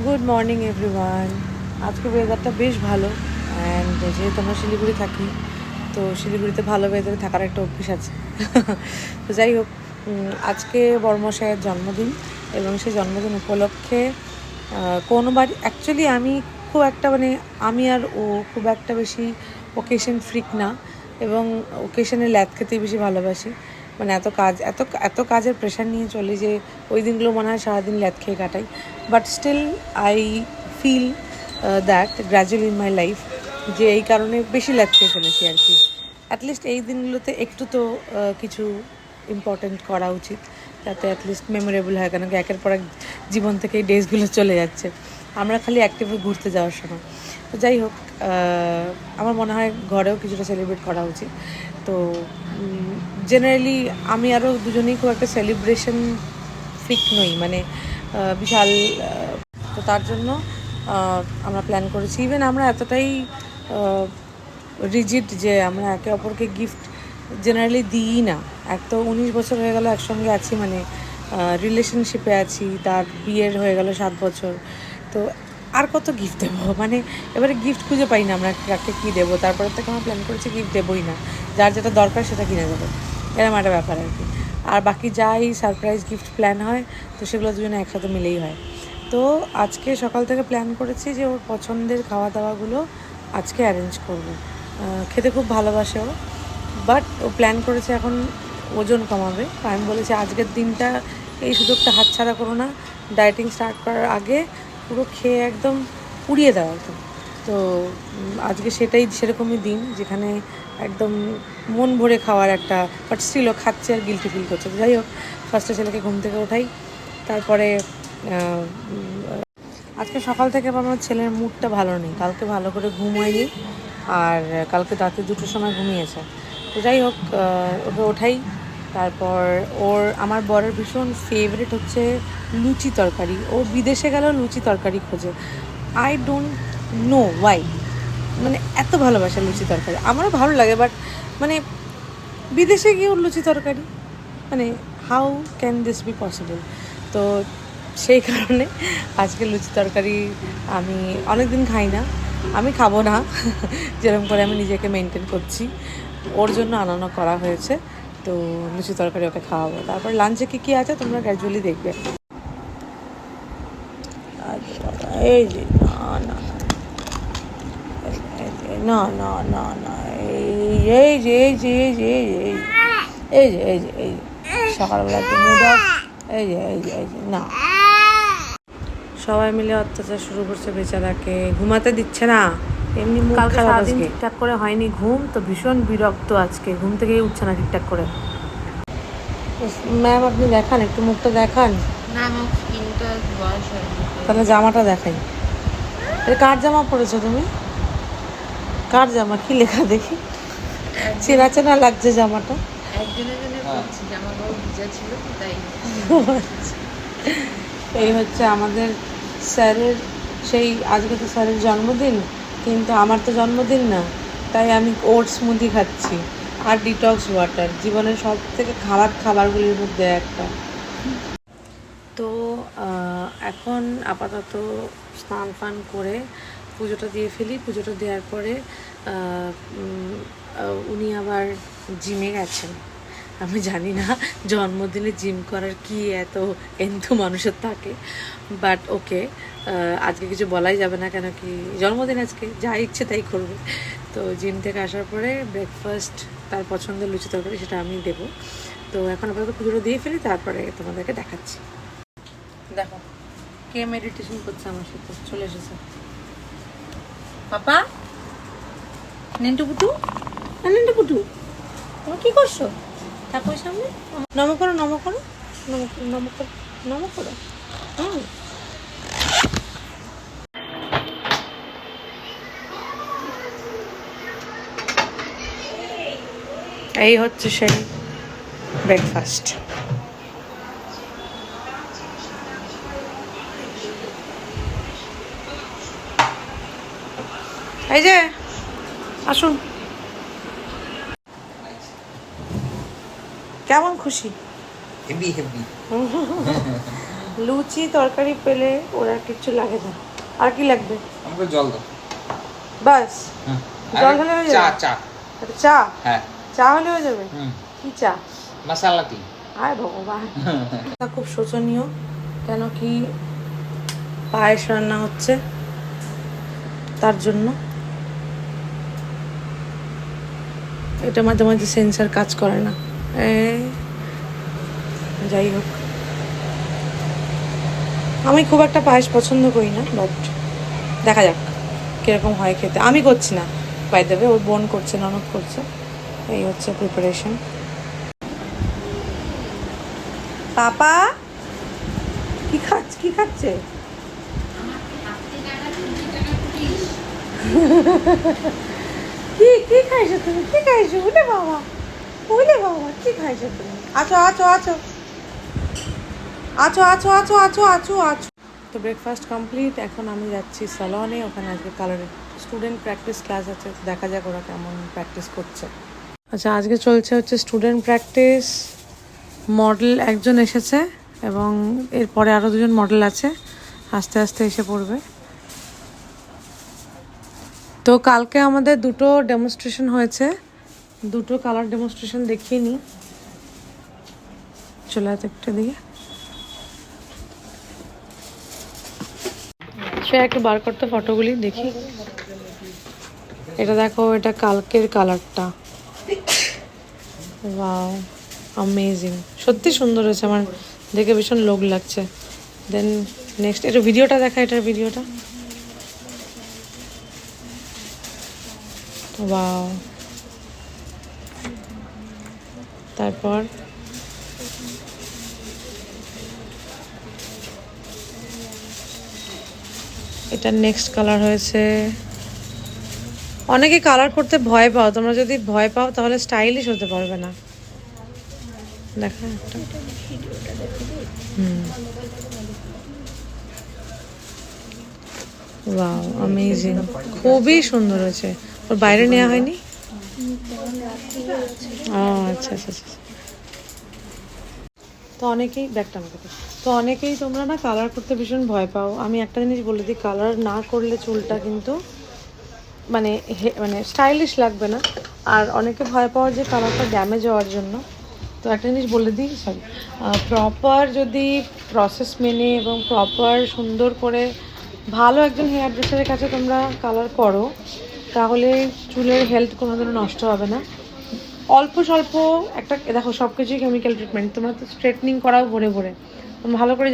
Good morning everyone. আজকে ওয়েদারটা বেশ ভালো অ্যান্ড যেহেতু আমরা শিলিগুড়ি থাকি, তো শিলিগুড়িতে ভালো ওয়েদারে থাকার একটা অভ্যেস আছে। তো যাই হোক, আজকে বড়মশাইয়ের জন্মদিন এবং সেই জন্মদিন উপলক্ষে কোনো বাড়ি অ্যাকচুয়ালি আমি খুব একটা আমি আর ও খুব একটা বেশি ওকেশন ফ্রিক না, এবং ওকেশনে ল্যাদ খেতেই বেশি ভালোবাসি। এত কাজ, এত কাজের প্রেশার নিয়ে চলি যে ওই দিনগুলো মনে হয় সারাদিন ল্যাদ খেয়ে কাটাই। But still I feel that gradually in my life যে এই কারণে বেশি ল্যাদ খেয়ে ফেলেছি আর কি। অ্যাটলিস্ট এই দিনগুলোতে একটু তো কিছু ইম্পর্ট্যান্ট করা উচিত, যাতে অ্যাটলিস্ট মেমোরেবল হয়, কেন কি একের পর এক জীবন থেকে এই ডেজগুলো চলে যাচ্ছে, আমরা খালি অ্যাক্টিভলি ঘুরতে যাওয়ার সময়। তো যাই হোক, আমার মনে হয় ঘরেও কিছুটা সেলিব্রেট করা উচিত। তো জেনারেলি আমি আরও দুজনেই খুব একটা সেলিব্রেশন ফ্রিক নই, বিশাল। তো তার জন্য আমরা প্ল্যান করেছি। ইভেন আমরা এতটাই রিজিড যে আমরা একে অপরকে গিফট জেনারেলি দিই না। এক তো 19 বছর হয়ে গেল একসঙ্গে আছি, রিলেশনশিপে আছি, তার বিয়ের হয়ে গেল 7 বছর। তো আর কত গিফট দেবো, এবারে গিফট খুঁজে পাই না আমরা কাকে কী দেবো। তারপরে থেকে আমরা প্ল্যান করেছি গিফট দেবোই না, যার যেটা দরকার সেটা কিনে দেবো, এরকম একটা ব্যাপার আর কি। আর বাকি যাই সারপ্রাইজ গিফট প্ল্যান হয়, তো সেগুলো দুজনে একসাথে মিলেই হয়। তো আজকে সকাল থেকে প্ল্যান করেছি যে ওর পছন্দের খাওয়া দাওয়াগুলো আজকে অ্যারেঞ্জ করবো। খেতে খুব ভালোবাসে ও, বাট ও প্ল্যান করেছে এখন ওজন কমাবে। আমি বলেছি আজকের দিনটা, এই সুযোগটা হাতছাড়া করো না, ডায়েটিং স্টার্ট করার আগে পুরো খেয়ে একদম উড়িয়ে দেওয়া একদম। তো আজকে সেরকমই দিন, যেখানে একদম মন ভরে খাওয়ার একটা, বাট স্টিলও খাচ্ছে আর গিল্টি ফিল করছে। যাই হোক, ফার্স্টে ছেলেকে ঘুম থেকে ওঠাই, তারপরে আজকে সকাল থেকে আমার ছেলের মুডটা ভালো নেই, কালকে ভালো করে ঘুম হয়নি, আর কালকে রাতে 2টোর সময় ঘুমিয়েছে। তো যাই হোক, ওকে ওঠাই। তারপর আমার বরের ভীষণ ফেভারিট হচ্ছে লুচি তরকারি। ও বিদেশে গেলেও লুচি তরকারি খোঁজে। আই ডোন্ট নো ওয়াই, এত ভালোবাসে লুচি তরকারি। আমারও ভালো লাগে, বাট বিদেশে গিয়েও লুচি তরকারি, how can this be possible? তো সেই কারণে আজকে লুচি তরকারি আমি অনেক দিন খাই না, আমি খাবো না। যেরকম করে আমি নিজেকে মেনটেন করছি, ওর জন্য আনানো করা হয়েছে। তো লুচি তরকারি ওকে খাওয়াবো। তারপর লাঞ্চে কী আছে তোমরা গ্র্যাজুয়ালি দেখবে। এই যে না না না না, এই যে এই যে এই যে এই যে এই যে এই যে এই যে সকালবেলা একটু মুড অফ। এই যে এই যে এই যে না, সবাই মিলে অত্যাচার শুরু করছে বেচারাকে, ঘুমাতে দিচ্ছে না। এমনি কালকে সারাদিন ঠিকঠাক করে হয়নি ঘুম, তো ভীষণ বিরক্ত আজকে, ঘুম থেকেই উঠছে না ঠিকঠাক করে। ম্যাম আপনি দেখান, একটু মুখটা দেখান। তাহলে জামাটা দেখাই। কার জামা পরেছো তুমি? কার জামা? কি লেখা দেখি, চেনা চেনা লাগছে জামাটা। এই হচ্ছে আমাদের স্যারের আজকে তো স্যারের জন্মদিন, কিন্তু আমার তো জন্মদিন না, তাই আমি ওটস স্মুদি খাচ্ছি আর ডিটক্স ওয়াটার, জীবনের সব থেকে খারাপ খাবারগুলির মধ্যে একটা। তো এখন আপাতত স্নান ফান করে পুজোটা দিয়ে ফেলি। পুজোটা দেওয়ার পরে উনি আবার জিমে গেছেন। আমি জানি না জন্মদিনে জিম করার কি এত এন্থু মানুষের থাকে, বাট ওকে, আজকে কিছু বলাই যাবে না, কেন কি জন্মদিন, আজকে যা ইচ্ছে তাই করবে। তো জিম থেকে আসার পরে ব্রেকফাস্ট, তার পছন্দের লুচি তরকারি, সেটা আমি দেবো। তো এখন আপাতত পুজোটা দিয়ে ফেলি, তারপরে তোমাদেরকে দেখাচ্ছি। দেখো কে মেডিটেশন করছে আমার সাথে, চলে এসেছে পাপা। নেন্টু পুটু, নেন্টু পুটু, তুমি কি করছো? ঠাকুর সামনে নম করো, নম করো, নম করো, নম করো, নম করো। এই হচ্ছে সেই ব্রেকফাস্ট। এই যে আসুন, কেমন খুশি? Heavy heavy. লুচি তরকারি পেলে ওর আর কিচ্ছু লাগে না। আর কি লাগবে? আমাকে জল দাও বাস। জল হলে হয়ে চা যাবে? চা চা? হ্যাঁ চা হলে হয়ে যাবে? কি চা? মশালা টি। আয় ভগবান। খুব শোচনীয়, কেন কি পায়েস রান্না হচ্ছে তার জন্য। এটা মাঝে মাঝে সেন্সার কাজ করে না। যাই হোক, আমি খুব একটা পায়েস পছন্দ করি না, বাট দেখা যাক কীরকম হয় খেতে। আমি করছি না, বাই দেবে ওর বোন করছে, ননদ করছে। এই হচ্ছে প্রিপারেশন। পাপা কি খাচ্ছে? কি খাইছো তুমি? কি খাইছো? উলে বাবা কি খাইছো তুমি? আছো আছো আছো আছো আছো আছো আছো আছো আছো। তো ব্রেকফাস্ট কমপ্লিট। এখন আমি যাচ্ছি স্যালনে, ওখানে আজকে কালারের স্টুডেন্ট প্র্যাকটিস ক্লাস আছে, দেখা যাক ওরা কেমন প্র্যাকটিস করছে। আচ্ছা, আজকে চলছে হচ্ছে স্টুডেন্ট প্র্যাকটিস। মডেল একজন এসেছে এবং এরপরে আরও দুজন মডেল আছে, আস্তে আস্তে এসে পড়বে। তো কালকে আমাদের দুটো ডেমনস্ট্রেশন হয়েছে, দুটো কালার ডেমনস্ট্রেশন দেখিয়ে নিই। চলে আসতে একটা দিকে সে একটু বার করতে ফটোগুলি দেখি। এটা দেখো, এটা কালকের কালারটা। ওয়াও, অ্যামেজিং, সত্যি সুন্দর হয়েছে, আমার দেখে ভীষণ লোভ লাগছে। দেন নেক্সট এটা ভিডিওটা দেখা, এটার ভিডিওটা। ওয়াও, তারপর এটা নেক্সট কালার হয়েছে। অনেকে কালার করতে ভয় পাও, তোমরা যদি ভয় পাও তাহলে স্টাইলিশ হতে পারবে না। দেখা একটা ওয়াও, অ্যামেজিং, খুবই সুন্দর হয়েছে। ওর বাইরে নেওয়া হয়নি? ও আচ্ছা আচ্ছা আচ্ছা। তো অনেকেই ব্যাগটা আমাকে দাও। তো অনেকেই তোমরা না কালার করতে ভীষণ ভয় পাও। আমি একটা জিনিস বলে দিই, কালার না করলে চুলটা কিন্তু মানে মানে স্টাইলিশ লাগবে না। আর অনেকে ভয় পাওয়ার যে কালারটা ড্যামেজ হওয়ার জন্য। তো একটা জিনিস বলে দিই, সরি, প্রপার যদি প্রসেস মেনে এবং প্রপার সুন্দর করে ভালো একজন হেয়ার ড্রেসারের কাছে তোমরা কালার করো, তাহলে চুলের হেলথ কোনোদিনও নষ্ট হবে না। অল্প স্বল্প একটা দেখো, সব কিছুই কেমিক্যাল ট্রিটমেন্ট। তোমরা তো স্ট্রেটনিং করাও ভরে ভরে, তোমরা ভালো করে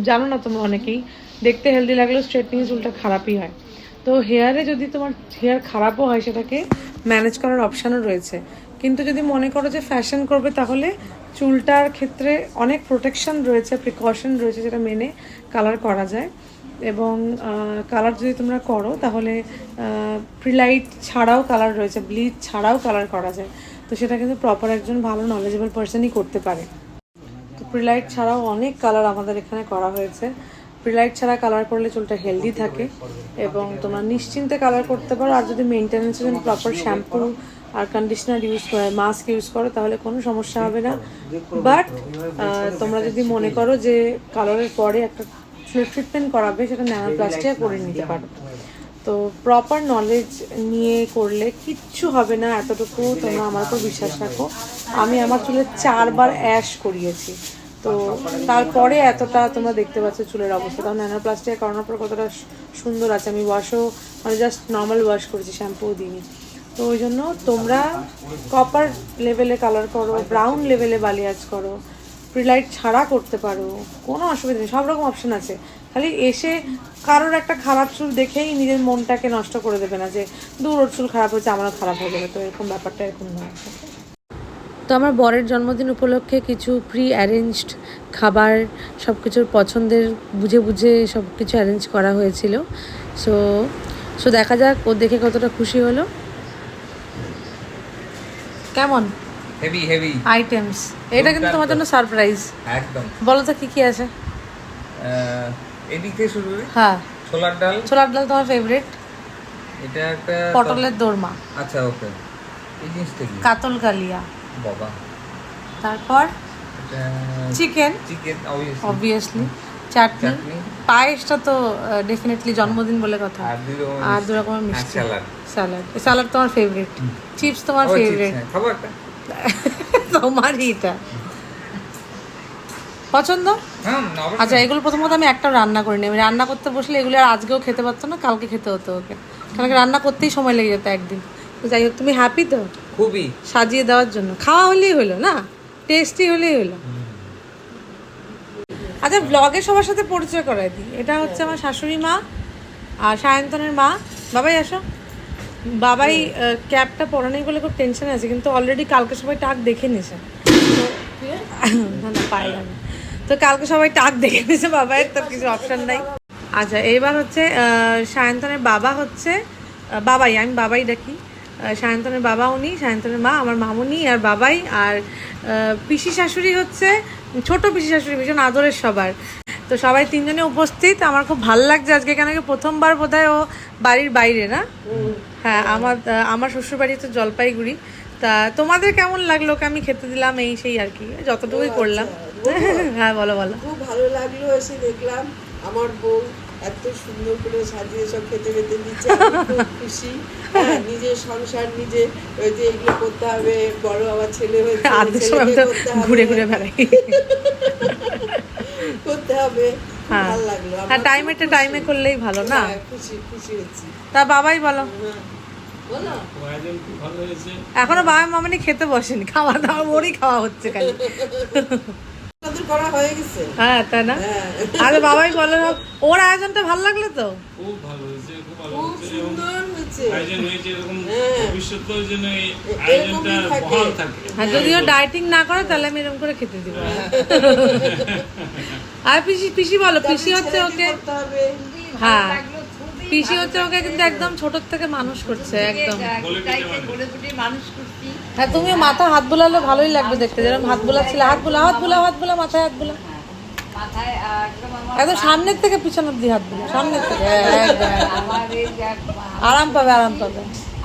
জানো না তোমরা অনেকেই, দেখতে হেলদি লাগলেও স্ট্রেটনিং চুলটা খারাপই হয়। তো হেয়ারে যদি তোমার হেয়ার খারাপও হয়, সেটাকে ম্যানেজ করার অপশানও রয়েছে। কিন্তু যদি মনে করো যে ফ্যাশন করবে, তাহলে চুলটার ক্ষেত্রে অনেক প্রোটেকশন রয়েছে, প্রিকশন রয়েছে, যেটা মেনে কালার করা যায়। এবং কালার যদি তোমরা করো, তাহলে প্রিলাইট ছাড়াও কালার রয়েছে, ব্লিচ ছাড়াও কালার করা যায়। তো সেটা কিন্তু প্রপার একজন ভালো নলেজেবল পার্সনই করতে পারে। তো প্রিলাইট ছাড়াও অনেক কালার আমাদের এখানে করা হয়েছে। প্রিলাইট ছাড়া কালার করলে চুলটা হেলদি থাকে এবং তোমরা নিশ্চিন্তে কালার করতে পারো। আর যদি মেনটেন্যান্সের জন্য প্রপার শ্যাম্পু আর কন্ডিশনার ইউজ করে, মাস্ক ইউজ করো, তাহলে কোনো সমস্যা হবে না। বাট তোমরা যদি মনে করো যে কালারের পরে একটা ট্রিটমেন্ট করাবে, সেটা ন্যানোপ্লাস্টিয়া করে নিতে পারো। তো প্রপার নলেজ নিয়ে করলে কিচ্ছু হবে না, এতটুকু তোমরা আমার উপর বিশ্বাস রাখো। আমি আমার চুলে 4 বার অ্যাশ করিয়েছি, তো তারপরে এতটা তোমরা দেখতে পাচ্ছ চুলের অবস্থা। তখন ন্যানোপ্লাস্টিয়া করানোর পর কতটা সুন্দর আছে। আমি ওয়াশও মানে জাস্ট নর্মাল ওয়াশ করেছি, শ্যাম্পুও দিইনি। তো ওই জন্য তোমরা কপার লেভেলে কালার করো, ব্রাউন লেভেলে বালিয়াজ করো, প্রিলাইট ছাড়া করতে পারো, কোনো অসুবিধা নেই। সব রকম অপশন আছে। খালি এসে কারোর একটা খারাপ চুল দেখেই নিজের মনটাকে নষ্ট করে দেবে না, যে দূর ওর চুল খারাপ হয়েছে, আমারও খারাপ হয়ে যাবে। তো এরকম ব্যাপারটা এরকম নয়। তো আমার বরের জন্মদিন উপলক্ষে কিছু প্রি অ্যারেঞ্জড খাবার, সব কিছুর পছন্দের বুঝে বুঝে সব কিছু অ্যারেঞ্জ করা হয়েছিল। সো সো দেখা যাক ও দেখে কতটা খুশি হলো। কেমন হেভি হেভি আইটেমস, এটা কিন্তু তোমার জন্য সারপ্রাইজ। একদম। বলো তো কি কি আছে? এদিক থেকে শুরু করি। হ্যাঁ, ছোলার ডাল। ছোলার ডাল তোমার ফেভারিট। এটা একটা পটলের দোরমা। আচ্ছা, ওকে। এই জিনিসটা কি? কাতল কালিয়া। বাবা। তারপর এটা চিকেন, চিকেন অবভিয়াসলি। চাটনি, চাটনি। পায়েসটা তো ডেফিনেটলি জন্মদিন বলে কথা। আর দু রকমের মিষ্টি, স্যালাড। স্যালাড। স্যালাড তোমার ফেভারিট, চিপস তোমার ফেভারিট, খাবো একটা। তোমারই এটা পছন্দ। হ্যাঁ, অবশ্যই। আচ্ছা, এগুলো প্রথমত আমি একটা রান্না করিনি। আমি রান্না করতে বসলে এগুলো আর আজকেও খেতে পারতো না, কালকে খেতে হতো ওকে, কারণ কি রান্না করতেই সময় লেগে যেত একদিন। তো যাই হোক, তুমি হ্যাপি তো খুবই। সাজিয়ে দেওয়ার জন্য? খাওয়া হলেই হলো না, টেস্টি হলেই হলো। আচ্ছা, ব্লগে সবার সাথে পরিচয় করাই দিই। এটা হচ্ছে আমার শাশুড়ি মা আর সায়ন্তনের মা। বাবাই আসো। বাবাই ক্যাবটা পরা নেই বলে খুব টেনশনে আছে, কিন্তু অলরেডি কালকে সবাই টাক দেখে নিয়েছে। না না, পাই আমি তো কালকে সবাই টাক দেখে নিয়েছে বাবাই, তার কিছু অপশন নাই। আচ্ছা, এইবার হচ্ছে সায়ন্তনের বাবা হচ্ছে বাবাই, আমি বাবাই ডাকি। সায়ন্তনের বাবা উনি, সায়ন্তনের মা আমার মামুনি আর বাবাই। আর পিসি শাশুড়ি হচ্ছে ছোট পিসি শাশুড়ি, ভীষণ আদরের সবার। তো সবাই তিনজনে উপস্থিত। আমার খুব ভালো লাগছে আজকে, কেন কি প্রথমবার বোধহয় ও বাড়ির বাইরে না? হ্যাঁ, আমার শ্বশুর বাড়ি হচ্ছে জলপাইগুড়ি। তা তোমাদের কেমন লাগলো? ওকে আমি খেতে দিলাম, এই সেই আর কি, যতটুকুই করলাম। হ্যাঁ, বলো বলো। খুব ভালো লাগলো, এসে দেখলাম আমার বউ এত সুন্দর করে সাজিয়ে সব খেতে খেতে দিচ্ছে। আমি খুব খুশি। হ্যাঁ, নিজের সংসার নিজে, ওই যে এগুলো করতে হবে, বড় আমার ছেলে হয়েছে, আধেক সময় আমি তো ঘুরে ঘুরে বেড়াই। করতে হবে। খুব হ্যাঁ। ভালো লাগলো। হ্যাঁ, টাইমে টাইমে করলেই ভালো না? হ্যাঁ, খুশি খুশি হচ্ছি। তা বাবাই বলো। হ্যাঁ, বলো। এখনো বাবা মামানি খেতে বসেনি, খাওয়া দাওয়া ওরই খাওয়া হচ্ছে খালি। তাদের করা হয়ে গেছে। হ্যাঁ, তাই না? হ্যাঁ, আরে বাবাই বলো, ওর আয়োজনটা ভালো লাগলো তো? খুব ভালো হয়েছে, খুব ভালো খুব হয়েছে এবং সুন্দর হয়েছে। আয়োজন হয়েছে এরকম হ্যাঁ। ভবিষ্যতেও যেন এই এরকমই আয়োজনটা থাকে। বহাল থাকে। হ্যাঁ, যদিও ডায়েটিং না করে তাহলে আমি এরকম করে খেতে দিব। আর পিসি, পিসি বলো। পিসি হচ্ছে ওকে, করতে হবে। হ্যাঁ পিসি হচ্ছে ওকে কিন্তু একদম ছোট থেকে মানুষ করছে একদম। হ্যাঁ, তুমিও মাথা হাত বোলালে ভালোই লাগবে দেখতে, যেরকম হাত বোলাচ্ছিলে। হাত বোলা, হাত বোলা, হাত বোলা, মাথায় হাত বোলা, একদম সামনের থেকে পিছন অব্দি হাত বোলা, সামনের থেকে একদম। আরাম পাবে, আরাম পাবে।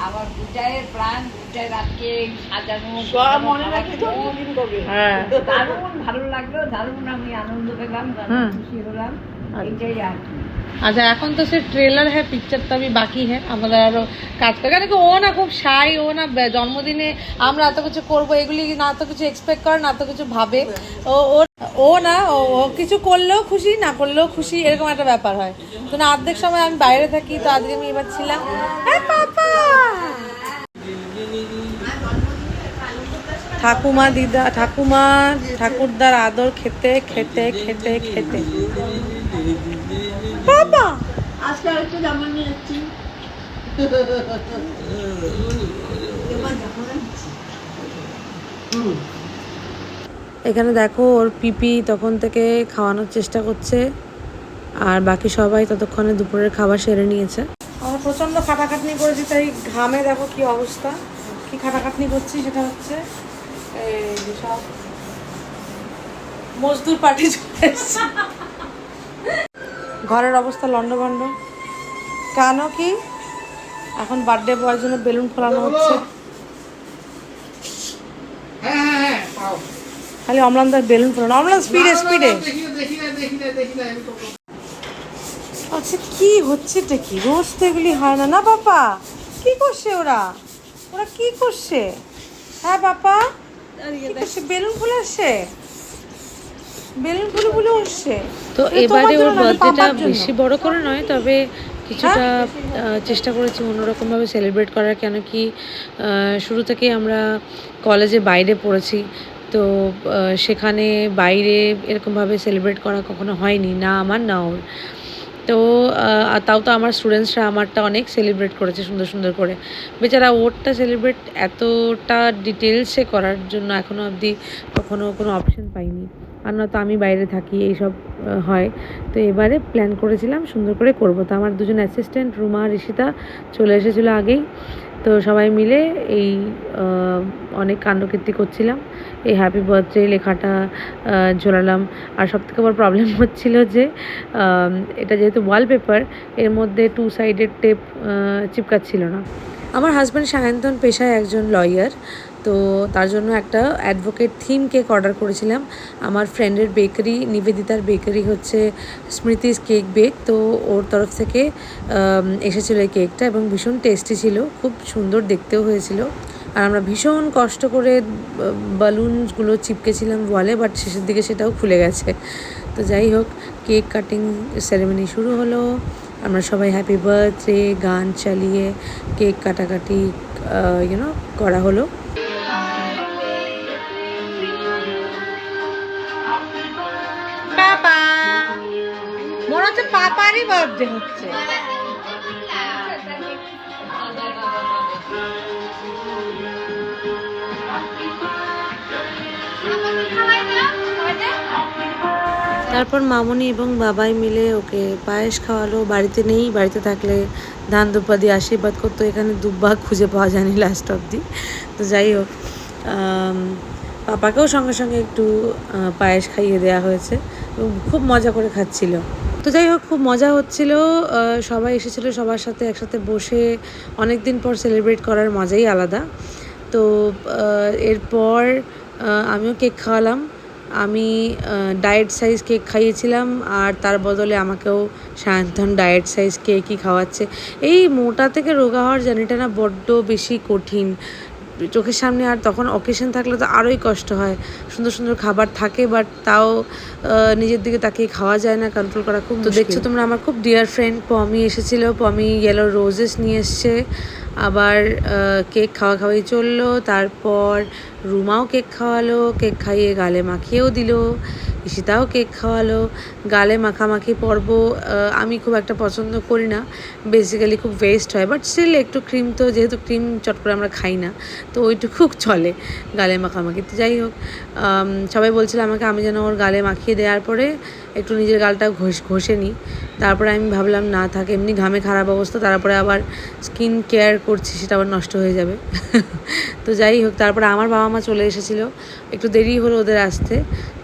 আমার পূজায়ের প্রাণ, পূজায় রাতকে সাজানো সব মনে রাখি তো কোনদিন কবে। হ্যাঁ, দারুণ ভালো লাগলো, দারুণ আমি আনন্দ পেলাম, দারুণ খুশি হলাম, এইটাই আর কি। আচ্ছা, এখন তো সে ট্রেলার হ্যাঁ, পিকচার তো আমি বাকি হ্যাঁ, আমাদের আরো কাজ করে, কেন কি ও না খুব শাই, ও না জন্মদিনে আমরা এত কিছু করবো এগুলি না, এত কিছু এক্সপেক্ট করে না, এত কিছু ভাবে। ও না, ও কিছু করলেও খুশি, না করলেও খুশি, এরকম একটা ব্যাপার হয়। তো না, অর্ধেক সময় আমি বাইরে থাকি, তো আজকে আমি এবার ছিলাম। পাপা, ঠাকুমা, দিদা, ঠাকুমা, ঠাকুরদার আদর খেতে খেতে খেতে খেতে বাবা আজকে আরেকটা জামা নিয়ে যাচ্ছি। এখানে দেখো, ওর পিপি তখন থেকে খাওয়ানোর চেষ্টা করছে, আর বাকি সবাই ততক্ষণে দুপুরের খাবার সেরে নিয়েছে। আমরা প্রচণ্ড খাটাখাটনি করেছি, তাই ঘামে দেখো কি অবস্থা। কি খাটাখাটনি করছি সেটা হচ্ছে এই যে সব মজদুর পার্টি চলে এসছে। ঘরের অবস্থা লন্ডভন্ড। কেন কি এখন বার্থডে বয়ের জন্য বেলুন ফোলানো হচ্ছে। খালি অমলানদার বেলুন ফোলানো, অমলান স্পিডে স্পিডে। আচ্ছা, কি হচ্ছে এটা? কি রোজ তো এগুলি হয় না না বাবা? কি করছে ওরা? ওরা কি করছে? হ্যাঁ বাবা, কি করছে? বেলুন ফুলে আসছে, বেলুন ফুলে ফুলে উঠছে। তো এবারে ওর বার্থডেটা বেশি বড় করে নয়, তবে কিছুটা চেষ্টা করেছি অন্যরকমভাবে সেলিব্রেট করার, কেন কি শুরু থেকে আমরা কলেজে বাইরে পড়েছি, তো সেখানে বাইরে এরকমভাবে সেলিব্রেট করা কখনো হয়নি, না আমার না ওর। তো তাও তো আমার স্টুডেন্টসরা আমারটা অনেক সেলিব্রেট করেছে সুন্দর সুন্দর করে। বেচারা ওরটা সেলিব্রেট এতটা ডিটেলসে করার জন্য এখনও অবধি কখনো কোনো অপশন পাইনি, আর নয়তো আমি বাইরে থাকি, এইসব হয়। তো এবারে প্ল্যান করেছিলাম সুন্দর করে করব। তো আমার দুজন অ্যাসিস্ট্যান্ট রুমা, ঋষিতা চলে এসেছিলো আগেই। তো সবাই মিলে এই অনেক কাণ্ডকীর্তি করছিলাম। এই হ্যাপি বার্থডে লেখাটা ঝোলালাম। আর সবথেকে বড় প্রবলেম হচ্ছিল যে এটা যেহেতু ওয়ালপেপার, এর মধ্যে 2 সাইডেড টেপ চিপকাচ্ছিল না। আমার হাজব্যান্ড সায়ন্তন পেশায় একজন লয়ার, তো তার জন্য একটা অ্যাডভোকেট থিম কেক অর্ডার করেছিলাম। আমার ফ্রেন্ডের বেকারি, নিবেদিতার বেকারি হচ্ছে স্মৃতিস কেক বেক, তো ওর তরফ থেকে এসেছিলো এই কেকটা এবং ভীষণ টেস্টি ছিল, খুব সুন্দর দেখতেও হয়েছিল। আর আমরা ভীষণ কষ্ট করে বালুনসগুলো চিপকেছিলাম ওয়ালে, বাট শেষের দিকে সেটাও খুলে গেছে। তো যাই হোক, কেক কাটিং সেরেমনি শুরু হলো। আমরা সবাই হ্যাপি বার্থডে গান চালিয়ে কেক কাটাকাটি করা হলো। পাপা মনে হচ্ছে পাপারই বার্থডে হচ্ছে। তারপর মামনি এবং বাবাই মিলে ওকে পায়েস খাওয়ালো। বাড়িতে নেই, বাড়িতে থাকলে ধান দুব্বা দিয়ে আশীর্বাদ করতো, এখানে দুব্বা খুঁজে পাওয়া যায়নি লাস্ট অবধি। তো যাই হোক, পাপাকেও সঙ্গে সঙ্গে একটু পায়েস খাইয়ে দেওয়া হয়েছে এবং খুব মজা করে খাচ্ছিল। তো যাই হোক, খুব মজা হচ্ছিল, সবাই এসেছিলো, সবার সাথে একসাথে বসে অনেক দিন পর সেলিব্রেট করার মজাই আলাদা। তো এরপর আমিও কেক খাওয়ালাম। আমি ডায়েট সাইজ কেক খাইয়েছিলাম, আর তার বদলে আমাকেও সায়ন্তন ডায়েট সাইজ কেকই খাওয়াচ্ছে। এই মোটা থেকে রোগা হওয়ার জার্নিটা না বড্ড বেশি কঠিন চোখের সামনে, আর তখন অকেশন থাকলে তো আরোই কষ্ট হয়। সুন্দর সুন্দর খাবার থাকে, বাট তাও নিজের দিকে তাকিয়ে খাওয়া যায় না, কন্ট্রোল করা খুব। তো দেখছো তোমরা, আমার খুব ডিয়ার ফ্রেন্ড পমি এসেছিলো। পমি ইয়েলো রোজেস নিয়ে এসছে, আবার কেক খাওয়াই চললো। তারপর রুমাও কেক খাওয়ালো, কেক খাইয়ে গালে মাখিয়েও দিল। ঈশিতাও কেক খাওয়ালো। গালে মাখামাখি পর্ব আমি খুব একটা পছন্দ করি না, বেসিক্যালি খুব ওয়েস্ট হয়, বাট স্টিল একটু ক্রিম, তো যেহেতু ক্রিম চট করে আমরা খাই না, তো ওইটুকু চলে গালে মাখামাখি। তো যাই হোক, সবাই বলছিল আমাকে আমি যেন ওর গালে মাখিয়ে দেওয়ার পরে একটু নিজের গালটা ঘষে নিই। তারপরে আমি ভাবলাম না থাকে, এমনি ঘামে খারাপ অবস্থা, তারপরে আবার স্কিন কেয়ার করছি, সেটা আবার নষ্ট হয়ে যাবে। তো যাই হোক, তারপরে আমার বাবা মা চলে এসেছিলো, একটু দেরি হলো ওদের আসতে।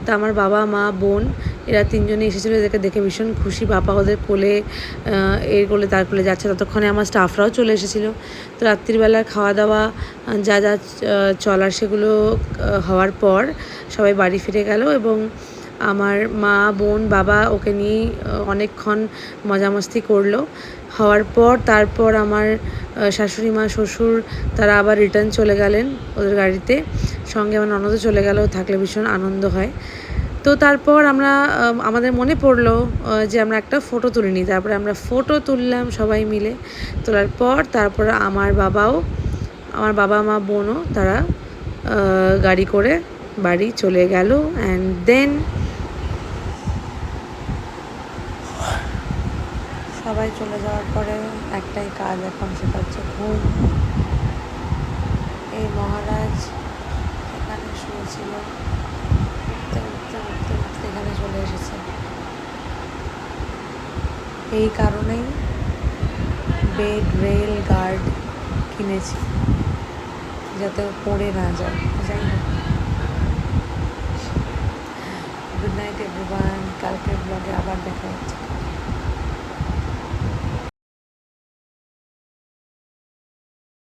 তো আমার বাবা মা বোন এরা তিনজনে এসেছিলো, এদেরকে দেখে ভীষণ খুশি। বাবা ওদের কোলে, এর কোলে তার কোলে যাচ্ছে, ততক্ষণে আমার স্টাফরাও চলে এসেছিলো। তো রাত্রিবেলার খাওয়া দাওয়া যা যা চলার সেগুলো হওয়ার পর সবাই বাড়ি ফিরে গেল, এবং আমার মা বোন বাবা ওকে নিয়ে অনেকক্ষণ মজামস্তি করলো। হওয়ার পর তারপর আমার শাশুড়ি মা শ্বশুর তারা আবার রিটার্ন চলে গেলেন ওদের গাড়িতে, সঙ্গে আমার ননদও চলে গেল, থাকলে ভীষণ আনন্দ হয়। তো তারপর আমাদের মনে পড়লো যে আমরা একটা ফটো তুলে নিই। তারপরে আমরা ফটো তুললাম সবাই মিলে। তোলার পর তারপর আমার বাবা মা বোনও তারা গাড়ি করে বাড়ি চলে গেল। অ্যান্ড দেন সবাই চলে যাওয়ার পরে একটাই কাজ এখন, সেটা হচ্ছে ঘুম। এই মহারাজ এখানে শুয়েছিল, এখানে চলে এসেছে। এই কারণেই বেড রেল গার্ড কিনেছি, যাতে পড়ে না যায়। যাই হোক, গুড নাইট এভরিওয়ান, কালকের ব্লগে আবার দেখা হচ্ছে।